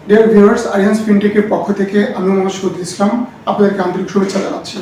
Dear viewers, Aryans ফিনটেকের পক্ষ থেকে আমি মোহাম্মদ শহীদুল ইসলাম আপনাদেরকে আন্তরিক শুভেচ্ছা জানাচ্ছি।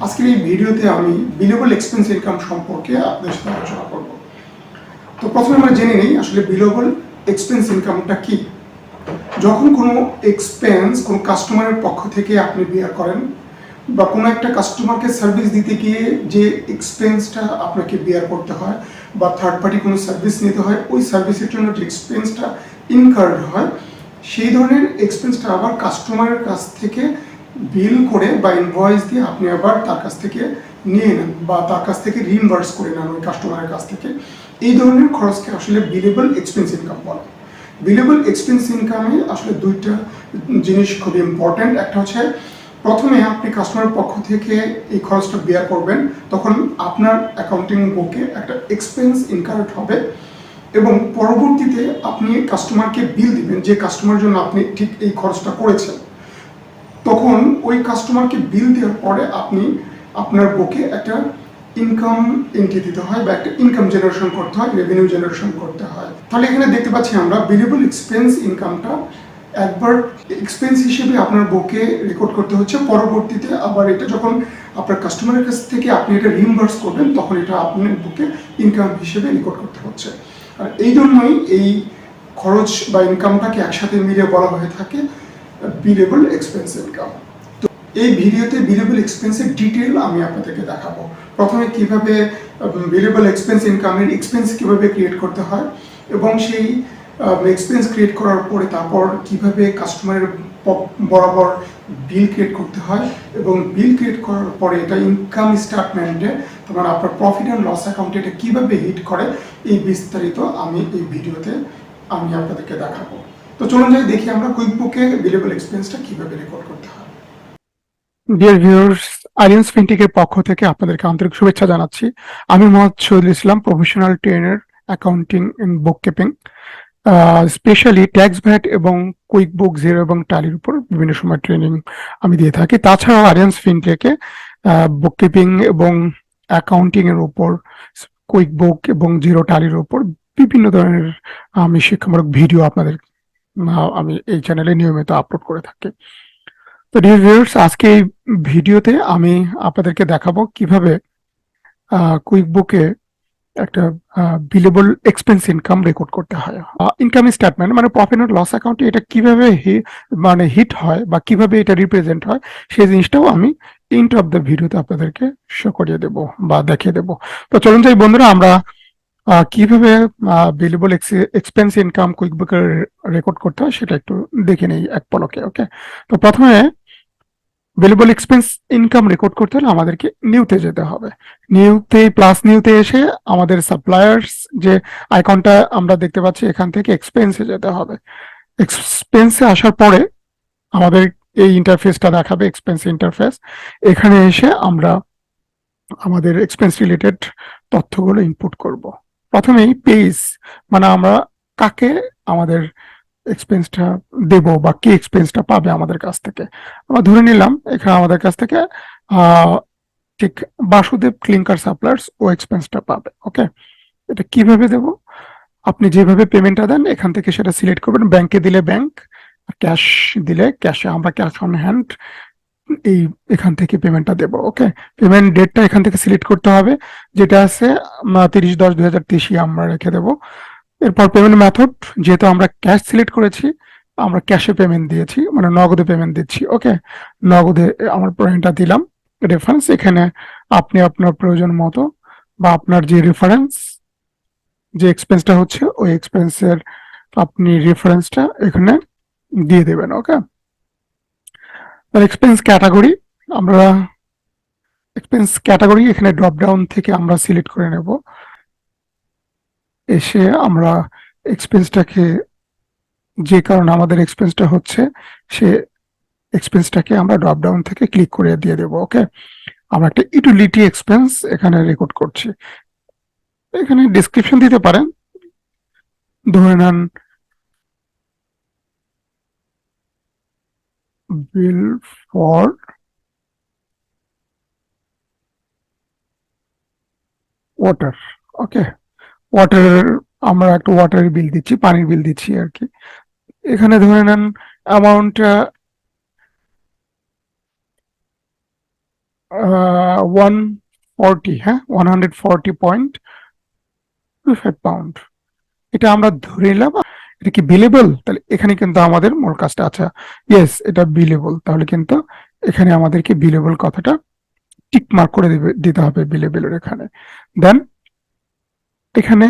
আজকের এই ভিডিওতে আমি বিলেবল এক্সপেন্স ইনকাম সম্পর্কে আপনাদের সাথে আলোচনা করব। তো প্রথমে আমরা জেনে নিই আসলে বিলেবল এক্সপেন্স ইনকামটা কি। যখন কোনো এক্সপেন্স কোনো কাস্টমারের পক্ষ থেকে আপনি বিয়ার করেন বা কোনো একটা কাস্টমারকে সার্ভিস দিতে গিয়ে যে এক্সপেন্সটা আপনাকে বিয়ার করতে হয় বা থার্ড পার্টি কোনো সার্ভিস নিতে হয়, ওই সার্ভিসের জন্য যে এক্সপেন্সটা ইনকার্ড হয় সেই ধরনের এক্সপেন্সটা আবার কাস্টমারের কাছ থেকে বিল করে বা ইনভয়েস দিয়ে আপনি আবার তার কাছ থেকে নিয়ে নেন বা তার কাছ থেকে রিইম্বার্স করে নেন ওই কাস্টমারের কাছ থেকে। এই ধরনের খরচকে আসলে বিলেবল এক্সপেন্স ইনকাম বলে। বিলেবল এক্সপেন্স ইনকামে আসলে দুইটা জিনিস খুবই ইম্পর্ট্যান্ট। একটা হচ্ছে প্রথমে আপনি কাস্টমারের পক্ষ থেকে এই খরচটা বেয়ার করবেন, তখন আপনার অ্যাকাউন্টিং বুকে একটা এক্সপেন্স ইনকার্ড হবে এবং পরবর্তীতে আপনি কাস্টমারকে বিল দিবেন যে কাস্টমারের জন্য আপনি ঠিক এই খরচটা করেছেন। তখন ওই কাস্টমারকে বিল দেওয়ার পরে আপনি আপনার বুকে একটা ইনকাম এন্ট্রি দিতে হয় বা একটা ইনকাম জেনারেশন করতে হয়, রেভিনিউ জেনারেশন করতে হয়। তাহলে এখানে দেখতে পাচ্ছি আমরা বিলেবল এক্সপেন্স ইনকামটা একবার এক্সপেন্স হিসেবে আপনার বুকে রেকর্ড করতে হচ্ছে, পরবর্তীতে আবার এটা যখন আপনার কাস্টমারের কাছ থেকে আপনি এটা রিইম্বার্স করবেন তখন এটা আপনার বুকে ইনকাম হিসেবে রেকর্ড করতে হচ্ছে। আর এই জন্যই এই খরচ বা ইনকামটাকে একসাথে মিলিয়ে বলা হয়ে থাকে বিলেবল এক্সপেন্স ইনকাম। তো এই ভিডিওতে বিলেবল এক্সপেন্সের ডিটেল আমি আপনাদেরকে দেখাবো। প্রথমে কিভাবে বিলেবল এক্সপেন্স ইনকামের এক্সপেন্স কিভাবে ক্রিয়েট করতে হয় এবং সেই এক্সপেন্স ক্রিয়েট করার পরে তারপর কিভাবে কাস্টমারের বরাবর বিল ক্রিয়েট করতে হয় এবং বিল ক্রিয়েট করার পরে এটা ইনকাম স্টেটমেন্টে তোমার আপনার প্রফিট অ্যান্ড লস অ্যাকাউন্টে এটা কীভাবে হিট করে এই বিস্তারিত আমি এই ভিডিওতে আমি আপনাদেরকে দেখাবো। তো চলুন যাই দেখি আমরা কুইকবুকে বিলেবল এক্সপেন্সটা কিভাবে রেকর্ড করতে হয়। ডিয়ার ভিউয়ার্স, আরিয়ান্স ফিনটেকের পক্ষ থেকে আপনাদেরকে আন্তরিক শুভেচ্ছা জানাচ্ছি। আমি Mohammad Shahidul Islam, professional trainer accounting and book keeping, specially tax VAT এবং কুইকবুক জিরো এবং ট্যালির উপর বিভিন্ন সময় ট্রেনিং আমি দিয়ে থাকি। তাছাড়াও আরিয়ান্স ফিনটেকে বুক কিপিং এবং অ্যাকাউন্টিং এর উপর, কুইকবুক এবং জিরো ট্যালির উপর বিভিন্ন ধরনের আমি শিক্ষামূলক ভিডিও আপনাদের আমি এই চ্যানেলে নিয়মিত আপলোড করে থাকি। তো ডিয়ার ভিউয়ার্স, আজকে এই ভিডিওতে আমি আপনাদেরকে দেখাবো কিভাবে কুইকবুকে একটা বিলেবল এক্সপেন্স ইনকাম রেকর্ড করতে হয়। ইনকাম স্টেটমেন্ট মানে প্রফিট অ্যান্ড লস অ্যাকাউন্টে এটা কিভাবে মানে হিট হয় বা কিভাবে এটা রিপ্রেজেন্ট হয় সেই জিনিসটাও আমি এন্ড অফ দ্য ভিডিওতে আপনাদেরকে শো করিয়ে দেবো বা দেখিয়ে দেবো। তো চলুন যাই বন্ধুরা, আমরা কিভাবে বিলেবল এক্সপেন্স ইনকাম কুইকবুকে রেকর্ড করতে হয় সেটা একটু দেখে নেই এক পলকে। ওকে, তো প্রথমে বিলেবল এক্সপেন্স ইনকাম রেকর্ড করতে হলে আমাদেরকে নিউতে যেতে হবে। নিউতে এসে আমাদের সাপ্লায়ার্স যে আইকনটা আমরা দেখতে পাচ্ছি এখান থেকে এক্সপেন্সে যেতে হবে। এক্সপেন্সে আসার পরে আমাদের এই ইন্টারফেসটা দেখাবে, এক্সপেন্স ইন্টারফেস। এখানে এসে আমরা আমাদের এক্সপেন্স রিলেটেড তথ্যগুলো ইনপুট করব। প্রথমেই পেজ মানে আমরা কাকে আমাদের এক্সপেন্সটা দেব বা কি এক্সপেন্সটা পাবে আমাদের কাছ থেকে। আমরা ধরে নিলাম এখানে আমাদের কাছ থেকে ঠিক বাসুদেব ক্লিংকার সাপ্লায়ার্স ও এক্সপেন্সটা পাবে। ওকে, এটা কিভাবে দেব? আপনি যেভাবে পেমেন্টটা দেন এখান থেকে সেটা সিলেক্ট করবেন। ব্যাংকে দিলে ব্যাংক, ক্যাশ দিলে ক্যাশে আমরা ক্যাশ অন হ্যান্ড এই এখান থেকে পেমেন্টটা দেব। ওকে, পেমেন্ট ডেটটা এখান থেকে সিলেক্ট করতে হবে, যেটা আছে 30/10/2023 আমরা রেখে দেব। এরপর পেমেন্ট মেথড, যেহেতু আমরা ক্যাশ সিলেক্ট করেছি আমরা ক্যাশে পেমেন্ট দিয়েছি মানে নগদে পেমেন্ট দিচ্ছি। ওকে, নগদে আমার পেমেন্টটা দিলাম। রেফারেন্স, এখানে আপনি আপনার প্রয়োজন মতো বা আপনার যে রেফারেন্স যে এক্সপেন্সটা হচ্ছে ওই এক্সপেন্সের আপনি রেফারেন্সটা এখানে দিয়ে দেবেন। ওকে, এক্সপেন্স ক্যাটাগরি, আমরা এক্সপেন্স ক্যাটাগরি এখানে ড্রপ ডাউন থেকে আমরা সিলেক্ট করে নেব। এসে আমরা এক্সপেন্সটাকে যে কারণে আমাদের এক্সপেন্সটা হচ্ছে সে এক্সপেন্সটাকে আমরা ড্রপ ডাউন থেকে ক্লিক করে দিয়ে দেব। ওকে, আমরা একটা ইউটিলিটি এক্সপেন্স এখানে রেকর্ড করছি। এখানে ডেসক্রিপশন দিতে পারেন, ধরে নেন bill for water. Okay, water আমরা একটা ওয়াটারের বিল দিচ্ছি, পানির বিল দিচ্ছি আর কি। এখানে ধরে নেন অ্যামাউন্টটা 140, হ্যাঁ, 140.25 পাউন্ড। এটা আমরা ধরে নিলাম। এটা কি বিলেবল? তাহলে এখানে কিন্তু আমাদের মূল কাজটা, আচ্ছা ইয়েস এটা বিলেবল, তাহলে কিন্তু এখানে আমাদেরকে বিলেবল কথাটা টিক মার্ক করে দিতে হবে বিলেবলের এখানে। দেন এখানে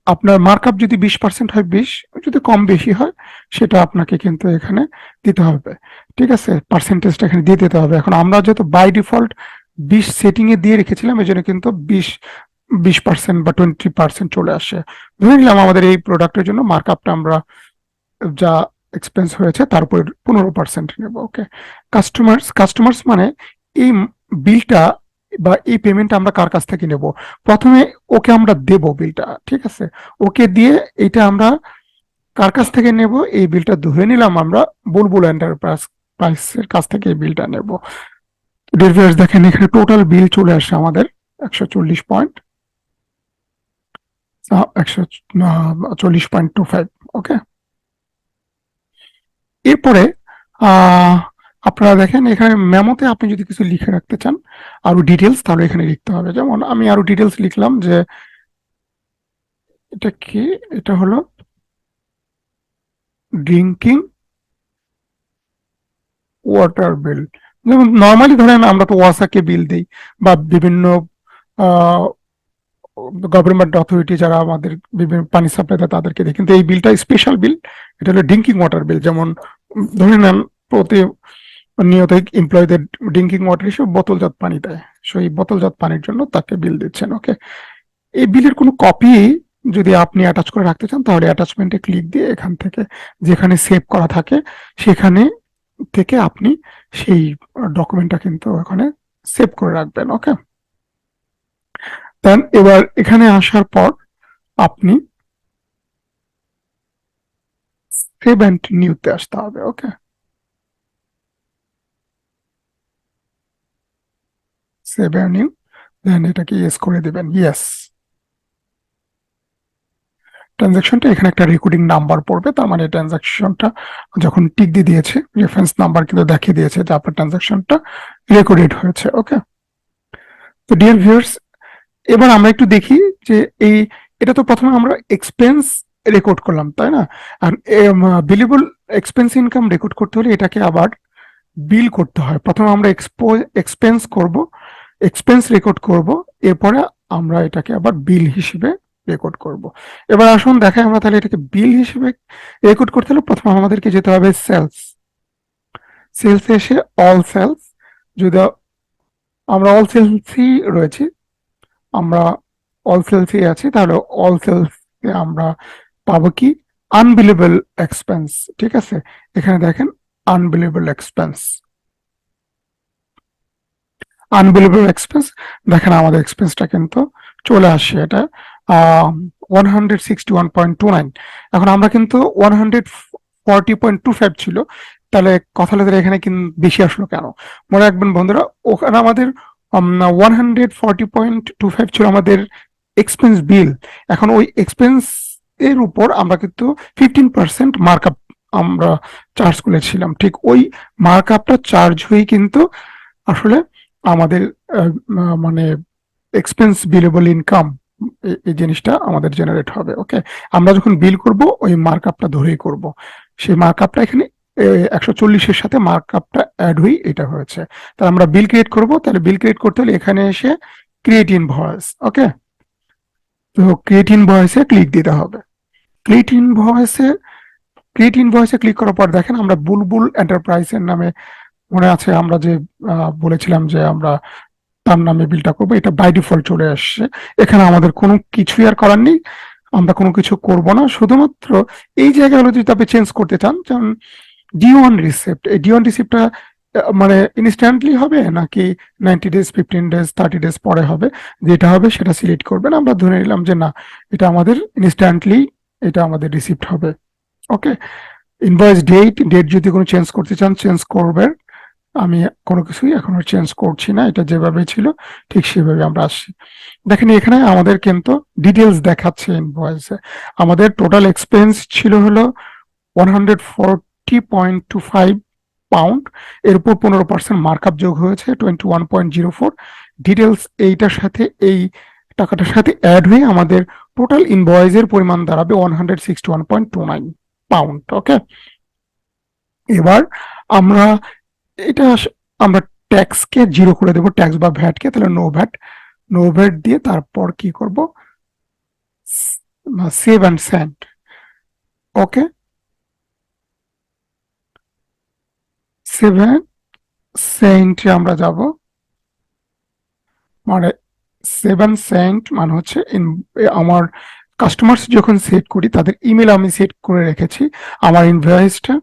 আপনার মার্কআপ যদি 20% হয় 20, যদি কম বেশি হয় সেটা আপনাকে কিন্তু এখানে দিতে হবে। ঠিক আছে, পার্সেন্টেজটা এখানে দিয়ে দিতে হবে। এখন আমরা যেহেতু বাই ডিফল্ট 20 সেটিং এ দিয়ে রেখেছিলাম, এই জন্য কিন্তু 20% বা 20% চলে আসে। ধরে নিলাম আমাদের এই প্রোডাক্টের জন্য মার্কআপটা আমরা যা এক্সপেন্স হয়েছে তার উপর 15% নেব। ওকে, কাস্টমার্স মানে এই বিলটা বা এই পেমেন্ট আমরা কার কাছ থেকে নেব? প্রথমে ওকে আমরা দেব বিলটা, ঠিক আছে, ওকে দিয়ে এটা আমরা কার কাছ থেকে নেব? এই বিলটা ধরে নিলাম আমরা বুলবুল এন্টারপ্রাইজের কাছ থেকে এই বিলটা নেব। ডিভিয়ার্স দেখেন এখানে টোটাল বিল চলে আসে আমাদের 140.25। ওকে, এরপরে আপনারা দেখেন এখানে মেমোতে আপনি যদি কিছু লিখে রাখতে চান আরো ডিটেলস, তাহলে এখানে লিখতে হবে। যেমন আমি আরো ডিটেলস লিখলাম যে এটা কি, এটা হলো ড্রিঙ্কিং ওয়াটার বিল। যেমন নর্মালি ধরেন আমরা তো ওয়াসাকে বিল দিই বা বিভিন্ন গভর্নমেন্ট অথরিটি যারা আমাদের বিভিন্ন পানি সাপ্লাই দেয় তাদেরকে দিই, কিন্তু এই বিলটা স্পেশাল বিল, এটা হলো ড্রিঙ্কিং ওয়াটার বিল। যেমন ধরে নেন প্রতি নিয়ত এমপ্লয়ীদের ড্রিঙ্কিং ওয়াটার হিসেবে বোতলজাত পানি দেয়, সেই বোতলজাত পানির জন্য তাকে বিল দিচ্ছেন। ওকে, এই বিলের কোনো কপি যদি আপনি অ্যাটাচ করে রাখতে চান তাহলে অ্যাটাচমেন্টে ক্লিক দিয়ে এখান থেকে যেখানে সেভ করা থাকে সেখানে থেকে আপনি সেই ডকুমেন্টটা কিন্তু ওখানে সেভ করে রাখবেন। ওকে, দেন এবার এখানে আসার পর আপনি সেভ অ্যান্ড নিউতে আসতে হবে। ওকে, সেভ অ্যান্ড নিউ, দেন এটাকে ইয়েস করে দিবেন। ইয়েস, ট্রানজাকশনটা এখানে একটা রেকর্ডিং নাম্বার পড়বে, তার মানে ট্রানজাকশনটা যখন টিক দিয়ে দিয়েছে রেফারেন্স নাম্বার কিন্তু দেখিয়ে দিয়েছে যে আপনার ট্রানজাকশনটা রেকর্ডেড হয়েছে। ওকে, তো ডিয়ার ভিউয়ার্স, এবার আমরা একটু দেখি যে এই এটা তো প্রথমে আমরা এক্সপেন্স রেকর্ড করলাম, তাই না? আর বিলেবল এক্সপেন্স ইনকাম রেকর্ড করতে হলে এটাকে আবার বিল করতে হয়। প্রথমে আমরা এক্সপেন্স করব, এক্সপেন্স রেকর্ড করব, এরপরে আমরা এটাকে আবার বিল হিসেবে রেকর্ড করব। এবার আসুন দেখাই আমরা তাহলে এটাকে বিল হিসেবে রেকর্ড করতে হলে প্রথমে আমাদেরকে যেতে হবে সেলস এসে অল সেলস, যদি আমরা অল সেলসই রয়েছি, আমরা অল সেলসে আছি, তাহলে অল সেলস আমরা পাবো কি আনবিলেবল এক্সপেন্স। ঠিক আছে, এখানে দেখেন আনবিলেবল এক্সপেন্স, আনবিলেবল এক্সপেন্স, দেখেন আমাদের এক্সপেন্সটা কিন্তু চলে আসছে, এটা 161.29। এখন আমরা কিন্তু 140.25 ছিল, তাহলে কথা হলো এখানে কিন্তু বেশি আসলো কেন? মনে রাখবেন বন্ধুরা, ওখানে আমাদের 140.25 ছিল আমাদের এক্সপেন্স বিল। এখন ওই এক্সপেন্স এর উপর আমরা কিন্তু 15% মার্কআপ আমরা চার্জ করেছিলাম। ঠিক ওই মার্কআপটা চার্জ হয়ে কিন্তু আসলে আমাদের মানে এক্সপেন্স বিলেবল ইনকাম এই জিনিসটা আমাদের জেনারেট হবে। ওকে, আমরা যখন বিল করব ওই মার্কআপটা ধরেই করব, সেই মার্কআপটা এখানে 140-এর সাথে মার্কআপটা অ্যাড হয়ে এটা হয়েছে। তাহলে আমরা বিল ক্রিয়েট করব, তাহলে বিল ক্রিয়েট করতে হলে এখানে এসে ক্রিয়েট ইনভয়েস। ওকে, তো ক্রিয়েট ইনভয়েসে ক্লিক দিতে হবে। ক্রিয়েট ইনভয়েসে ক্লিক করার পর দেখেন আমরা বুলবুল এন্টারপ্রাইজের নামে, মনে আছে আমরা যে বলেছিলাম যে আমরা তার নামে বিলটা করবো, এটা বাই ডিফল্ট চলে আসছে। এখানে আমাদের কোনো কিছুই আর করার নেই, আমরা কোনো কিছু করব না, শুধুমাত্র এই জায়গাগুলো যদি আপনি চেঞ্জ করতে চান, যেমন D1 রিসিপ্ট, এই D1 রিসিপ্টটা মানে ইনস্ট্যান্টলি হবে নাকি 90 ডেজ, 15 ডেজ, 30 ডেজ পরে হবে, যেটা হবে সেটা সিলেক্ট করবেন। আমরা ধরে নিলাম যে না, এটা আমাদের ইনস্ট্যান্টলি এটা আমাদের রিসিপ্ট হবে। ওকে, ইনভয়েস ডেট যদি কোনো চেঞ্জ করতে চান চেঞ্জ করবেন, আমি কোনো কিছুই এখন আর চেঞ্জ করছি না, এটা যেভাবে ছিল ঠিক সেভাবে আমরা আসছি। দেখেন এখানে আমাদের কিন্তু ডিটেলস দেখাচ্ছে ইনভয়েসে, আমাদের টোটাল এক্সপেন্স ছিল হলো 20.25 পাউন্ড, এর উপর 15% মার্কআপ যোগ হয়েছে 21.04। ডিটেলস এইটার সাথে এই টাকাটার সাথে অ্যাড হয়ে আমাদের টোটাল ইনভয়েসের পরিমাণ দাঁড়াবে 161.29 পাউন্ড। ওকে, এবার আমরা এটা আমরা ট্যাক্সকে জিরো করে দেবো, ট্যাক্স বা ভ্যাটকে, তাহলে নো ভ্যাট দিয়ে তারপর কি করব, save and send. Okay, seven সেন্টে আমরা যাব, মানে 7 সেন্ট মানে হচ্ছে আমার কাস্টমার্স যখন সেট করি তাদের ইমেল আমি সেট করে রেখেছি, আমার ইনভয়েসটা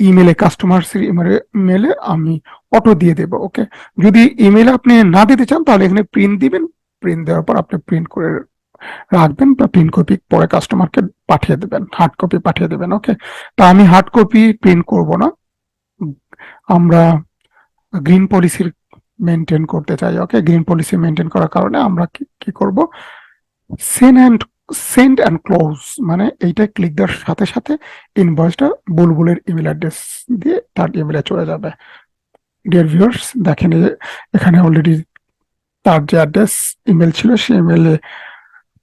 ইমেলে কাস্টমার্স ইমেলে আমি অটো দিয়ে দেব। ওকে, যদি ইমেল আপনি না দিতে চান তাহলে এখানে প্রিন্ট দিবেন, প্রিন্ট দেওয়ার পর আপনি প্রিন্ট করে রাখবেন বা প্রিন্ট কপি পরে কাস্টমারকে পাঠিয়ে দেবেন, হার্ড কপি পাঠিয়ে দেবেন। ওকে, তা আমি হার্ড কপি প্রিন্ট করব না, আমরা গ্রিন পলিসির মেনটেন করতে চাই। ওকে, গ্রিন পলিসি মেনটেন করার কারণে আমরা কি করব, সেন্ড অ্যান্ড ক্লোজ, মানে এইটা ক্লিক দেওয়ার সাথে সাথে ইনভয়েসটা বুলবুলের ইমেল অ্যাড্রেস দিয়ে তার ইমেলে চলে যাবে। ডিয়ার ভিউয়ার্স, দেখেন এখানে অলরেডি তার যে অ্যাড্রেস ইমেল ছিল সেই ইমেলে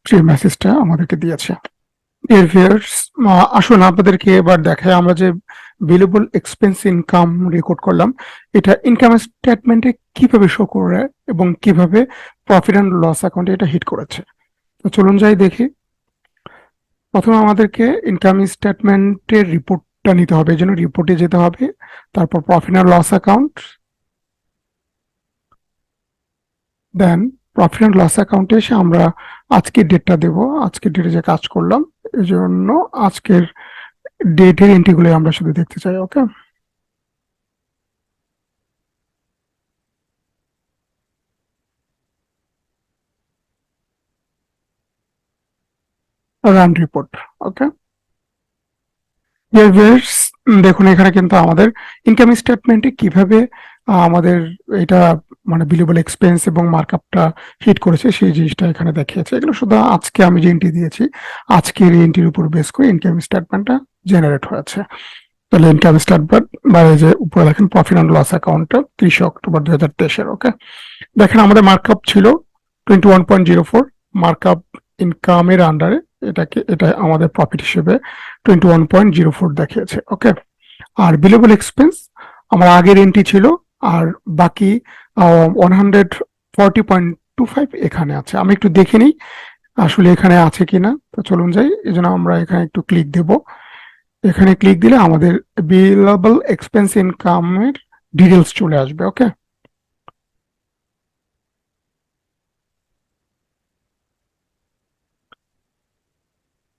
সেই মেসেজটা আমাদেরকে দিয়েছে। ডিয়ার ভিউয়ার্স, আসুন আপনাদেরকে এবার দেখায় আমরা যে বিলেবল এক্সপেন্স ইনকাম রেকর্ড করলাম এটা ইনকাম স্টেটমেন্টে কিভাবে শো করে এবং কিভাবে প্রফিট অ্যান্ড লস অ্যাকাউন্টে এটা হিট করেছে। তো চলুন যাই দেখি। প্রথমে আমাদেরকে ইনকাম স্টেটমেন্টের রিপোর্টটা নিতে হবে, এই জন্য রিপোর্টে যেতে হবে, তারপর profit and loss account, then profit and loss অ্যাকাউন্টে এসে আমরা আজকের ডেটটা দেব, আজকের ডেটে যে কাজ করলাম এই জন্য আজকের ডেটের এন্ট্রিগুলো আমরা শুধু দেখতে চাই। ওকে, রান রিপোর্ট। ওকে, দেখুন এখানে কিন্তু আমাদের ইনকাম স্টেটমেন্টে কিভাবে আমাদের এটা মানে বিলেবল এক্সপেন্স এবং মার্কআপটা হিট করেছে সেই জিনিসটা এখানে দেখিয়েছে। এগুলো শুধু আজকে আমি যে এন্ট্রি দিয়েছি আজকের এন্ট্রির উপর বেস করে ইনকাম স্টেটমেন্টটা জেনারেট হয়েছে। তাহলে ইনকাম স্টেটমেন্ট বা এই যে উপরে দেখেন প্রফিট অ্যান্ড লস অ্যাকাউন্টটা 30 অক্টোবর 2023-এর। ওকে, দেখেন আমাদের মার্কআপ ছিল 21.04, মার্কআপ ইনকামের আন্ডারে এটা আমাদের প্রফিট হিসেবে 21.04 দেখিয়েছে। ওকে, আর বিলেবল এক্সপেন্স আমার আগের এন্ট্রি ছিল, আর বাকি 140.25 এখানে আছে। আমি একটু দেখে নিই আসলে এখানে আছে কিনা। তো চলুন যাই, এই জন্য আমরা এখানে একটু ক্লিক দেব। এখানে ক্লিক দিলে আমাদের বিলেবল এক্সপেন্স ইনকামের ডিটেলস চলে আসবে। ওকে,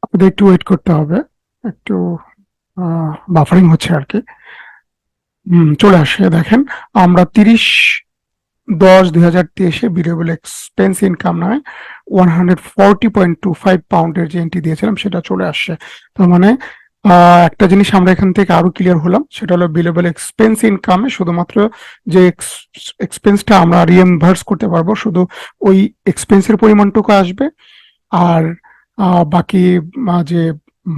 আপনাদের একটু ওয়েট করতে হবে, একটু বাফারিং হচ্ছে আর কি। চলে আসে, দেখেন আমরা 30/10/2023-এ বিলেবল এক্সপেন্স ইনকাম নামে 140.25 পাউন্ডের যে এন্ট্রি দিয়েছিলাম সেটা চলে আসছে। তার মানে একটা জিনিস আমরা এখান থেকে আরো ক্লিয়ার হলাম, সেটা হলো বিলেবল এক্সপেন্স ইনকামে শুধুমাত্র যে এক্সপেন্সটা আমরা রিএমবার্স করতে পারবো শুধু ওই এক্সপেন্সের পরিমাণটুকু আসবে, আর বাকি যে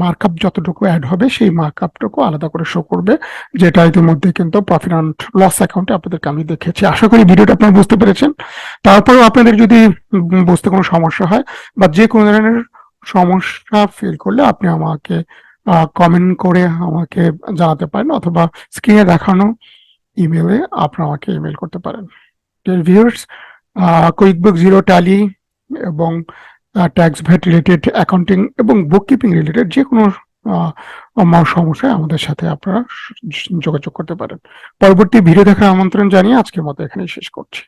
মার্কআপ যতটুকু অ্যাড হবে সেই মার্কআপটুকু আলাদা করে শো করবে, যেটা ইতিমধ্যে কিন্তু প্রফিট অ্যান্ড লস অ্যাকাউন্টে আপনাদেরকে আমি দেখেছি। আশা করি ভিডিওটা আপনারা বুঝতে পেরেছেন। তারপরেও আপনাদের যদি বুঝতে কোনো সমস্যা হয় বা যে কোনো ধরনের সমস্যা ফিল করলে আপনি আমাকে কমেন্ট করে আমাকে জানাতে পারেন, অথবা স্ক্রিনে দেখানো ইমেলে আপনারা আমাকে ইমেল করতে পারেন। ভিউয়ার্স, কুইকবুক জিরো, ট্যালি এবং ট্যাক্স ভ্যাট রিলেটেড, অ্যাকাউন্টিং এবং বুককিপিং রিলেটেড যে কোনো সমস্যায় আমাদের সাথে আপনারা যোগাযোগ করতে পারেন। পরবর্তী ভিডিও দেখার আমন্ত্রণ জানিয়ে আজকের মতো এখানেই শেষ করছি।